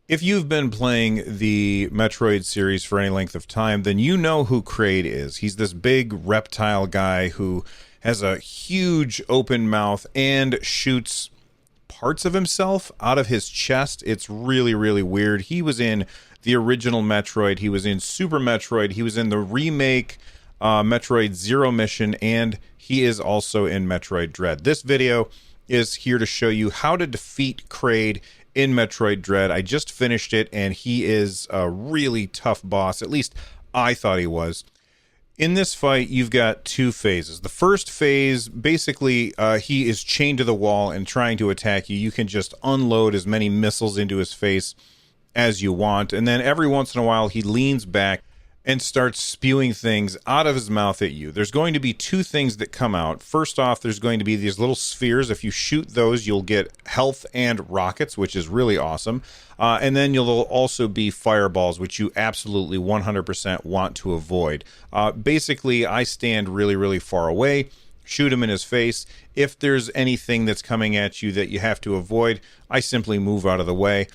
If you've been playing the Metroid series for any length of time, then you know who Kraid is. He's this big reptile guy who has a huge open mouth and shoots parts of himself out of his chest. It's really, really weird. He was in the original Metroid. He was in Super Metroid. He was in the remake Metroid Zero Mission, and he is also in Metroid Dread. This video is here to show you how to defeat Kraid in Metroid Dread. I just finished it, and he is a really tough boss. At least I thought he was. In this fight, you've got two phases. The first phase, basically, he is chained to the wall and trying to attack you. You can just unload as many missiles into his face as you want, and then every once in a while, he leans back and starts spewing things out of his mouth at you. There's going to be two things that come out. First off, there's going to be these little spheres. If you shoot those, you'll get health and rockets, which is really awesome. And then you'll also be fireballs, which you absolutely 100% want to avoid. Basically, I stand really, really far away, shoot him in his face. If there's anything that's coming at you that you have to avoid, I simply move out of the way.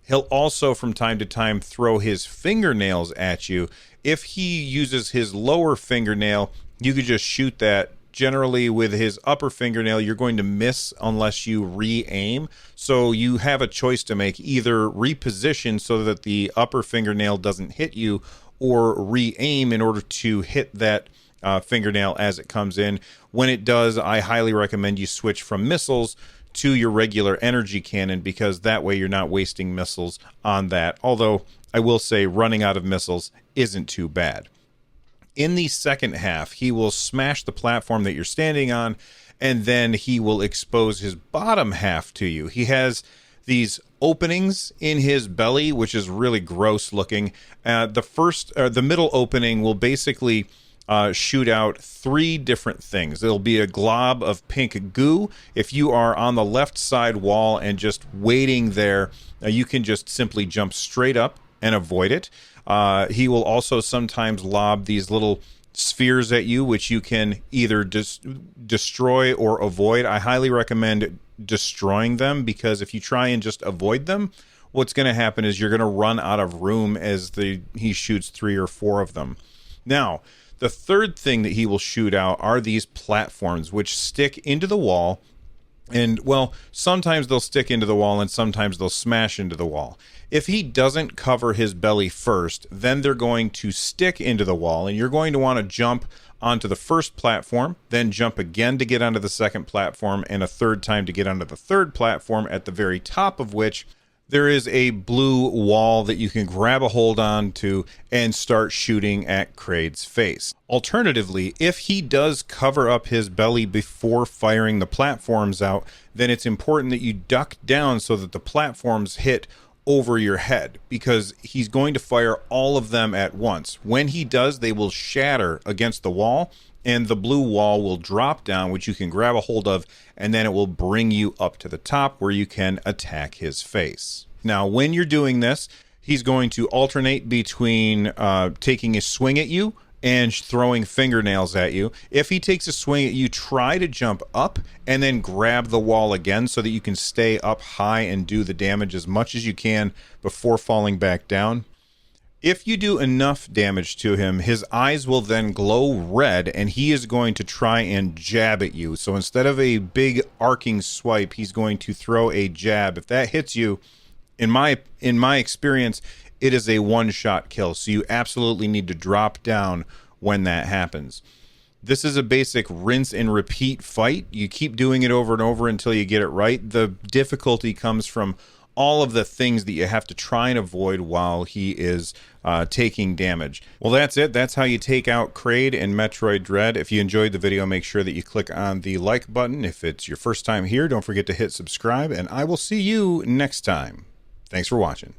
He'll also, from time to time, throw his fingernails at you. If he uses his lower fingernail, you could just shoot that. Generally, with his upper fingernail, you're going to miss unless you re-aim. So you have a choice to make. Either reposition so that the upper fingernail doesn't hit you, or re-aim in order to hit that fingernail as it comes in. When it does, I highly recommend you switch from missiles to your regular energy cannon, because that way you're not wasting missiles on that. Although I will say running out of missiles isn't too bad. In the second half, he will smash the platform that you're standing on, and then he will expose his bottom half to you. He has these openings in his belly, which is really gross looking. The middle opening will basically shoot out three different things. It'll be a glob of pink goo. If you are on the left side wall and just waiting there, you can just simply jump straight up and avoid it. He will also sometimes lob these little spheres at you, which you can either destroy or avoid. I highly recommend destroying them, because if you try and just avoid them, what's going to happen is you're going to run out of room as he shoots 3 or 4 of them. Now, the third thing that he will shoot out are these platforms, which stick into the wall. And, well, sometimes they'll stick into the wall and sometimes they'll smash into the wall. If he doesn't cover his belly first, then they're going to stick into the wall, and you're going to want to jump onto the first platform, then jump again to get onto the second platform, and a third time to get onto the third platform, at the very top of which there is a blue wall that you can grab a hold on to and start shooting at Kraid's face. Alternatively, if he does cover up his belly before firing the platforms out, then it's important that you duck down so that the platforms hit over your head, because he's going to fire all of them at once. When he does, they will shatter against the wall, and the blue wall will drop down, which you can grab a hold of, and then it will bring you up to the top where you can attack his face. Now, when you're doing this, he's going to alternate between taking a swing at you and throwing fingernails at you. If he takes a swing at you, try to jump up and then grab the wall again so that you can stay up high and do the damage as much as you can before falling back down. If you do enough damage to him, his eyes will then glow red, and he is going to try and jab at you. So instead of a big arcing swipe, he's going to throw a jab. If that hits you, in my experience, it is a one-shot kill. So you absolutely need to drop down when that happens. This is a basic rinse and repeat fight. You keep doing it over and over until you get it right. The difficulty comes from all of the things that you have to try and avoid while he is taking damage. Well, that's it. That's how you take out Kraid in Metroid Dread. If you enjoyed the video, make sure that you click on the like button. If it's your first time here, don't forget to hit subscribe, and I will see you next time. Thanks for watching.